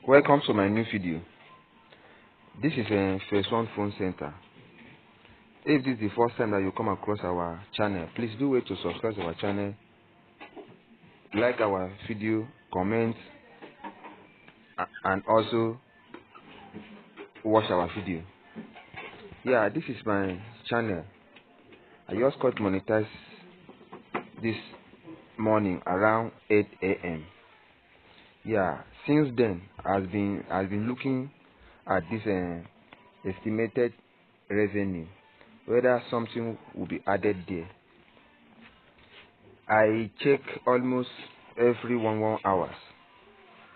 Welcome to my new video. This is a Phase 1 phone center. If this is the first time that you come across our channel, please do wait to subscribe to our channel, like our video, comment, and also watch our video. Yeah, this is my channel. I just got monetized this morning around 8 a.m. Yeah, since then I've been looking at this estimated revenue, whether something will be added there. I check almost every 1 hours.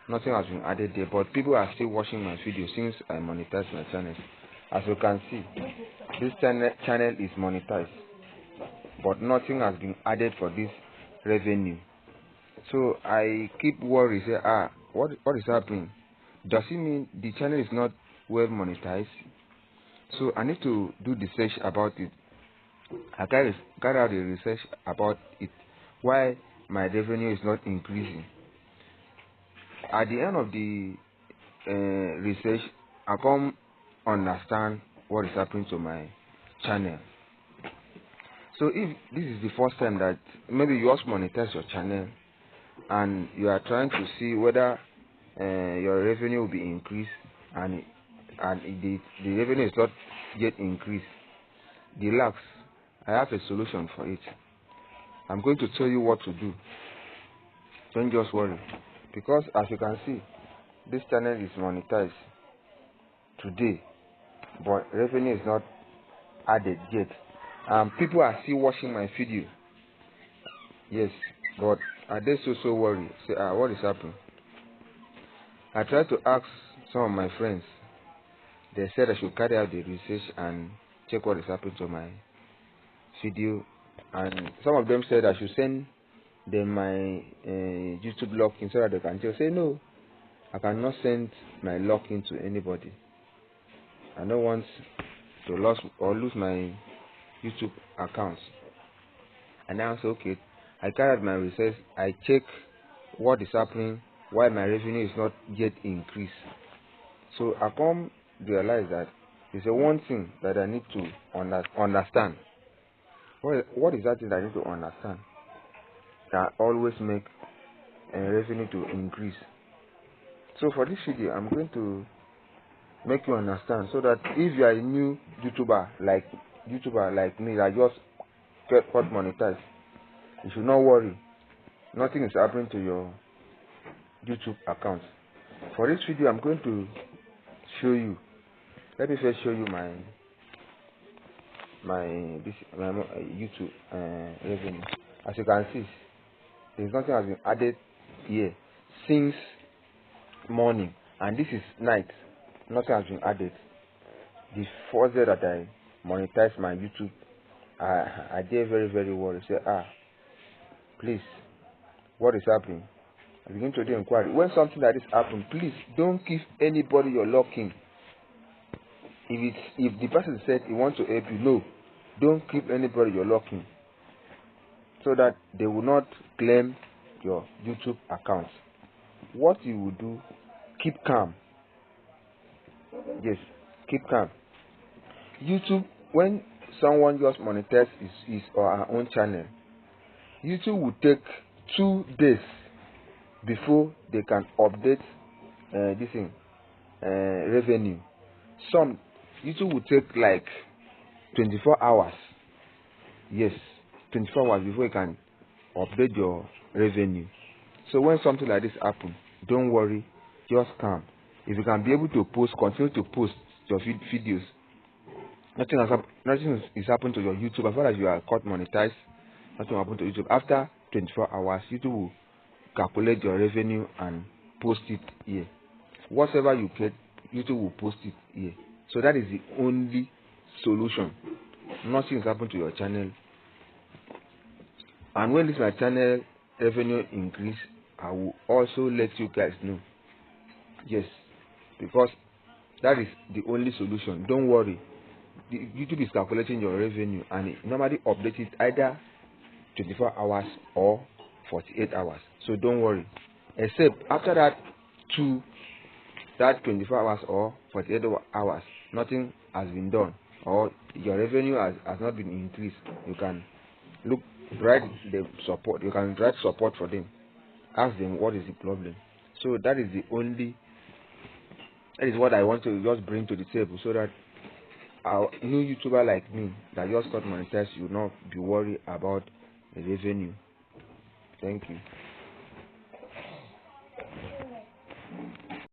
Nothing has been added there, but people are still watching my video since I monetized my channel. As you can see, this channel is monetized, but nothing has been added for this revenue. So I keep worried, say, what is happening? Does it mean the channel is not well monetized? So I need to do the research about it. I carry out the research about it, why my revenue is not increasing. At the end of the research, I come understand what is happening to my channel. So if this is the first time that maybe you also monetize your channel and you are trying to see whether your revenue will be increased, and the revenue is not yet increased, relax. I have a solution for it. I'm going to tell you what to do. Don't just worry, because as you can see, this channel is monetized today, but revenue is not added yet. People are still watching my video. Yes, but are they so worried? Say, what is happening? I tried to ask some of my friends. They said I should carry out the research and check what is happening to my video, and some of them said I should send them my YouTube login so that they can tell. Say no, I cannot send my login to anybody. I don't want to lose my YouTube account. And I said, okay, I carried out my research. I check what is happening, why my revenue is not yet increased. So I come realize that it's a one thing that I need to understand. What is that thing that I need to understand that always make revenue to increase? So for this video, I'm going to make you understand, so that if you are a new YouTuber like me that just got monetized, you should not worry. Nothing is happening to your YouTube account. For this video, I'm going to show you. Let me first show you my YouTube revenue. As you can see, there's nothing has been added here since morning, and this is night. Nothing has been added. The first day that I monetized my YouTube, I did very worried. Say, please, what is happening? I begin to do inquiry. When something like this happens, please don't give anybody your login. If the person said he wants to help you, no, don't give anybody your login, so that they will not claim your YouTube account. What you will do, keep calm. Yes, keep calm. YouTube, when someone just monetizes his or her own channel, YouTube will take 2 days before they can update this thing, revenue. Some YouTube will take like 24 hours. Yes, 24 hours before you can update your revenue. So when something like this happens, don't worry, just calm. If you can be able to post, continue to post your videos. Nothing is happening to your YouTube. As far as you are caught monetized, nothing will happen to YouTube. After 24 hours, YouTube will calculate your revenue and post it here. Whatever you get, YouTube will post it here. So that is the only solution. Nothing is happening to your channel. And when this my channel revenue increase, I will also let you guys know. Yes, because that is the only solution. Don't worry. YouTube is calculating your revenue, and it normally updates it either 24 hours or 48 hours. So don't worry. Except after that 2 that 24 hours or 48 hours nothing has been done, or your revenue has not been increased, you can write the support. You can write support for them. Ask them what is the problem. So that is what I want to just bring to the table, so that a new YouTuber like me that just got monetized, you not be worried about the revenue. Thank you.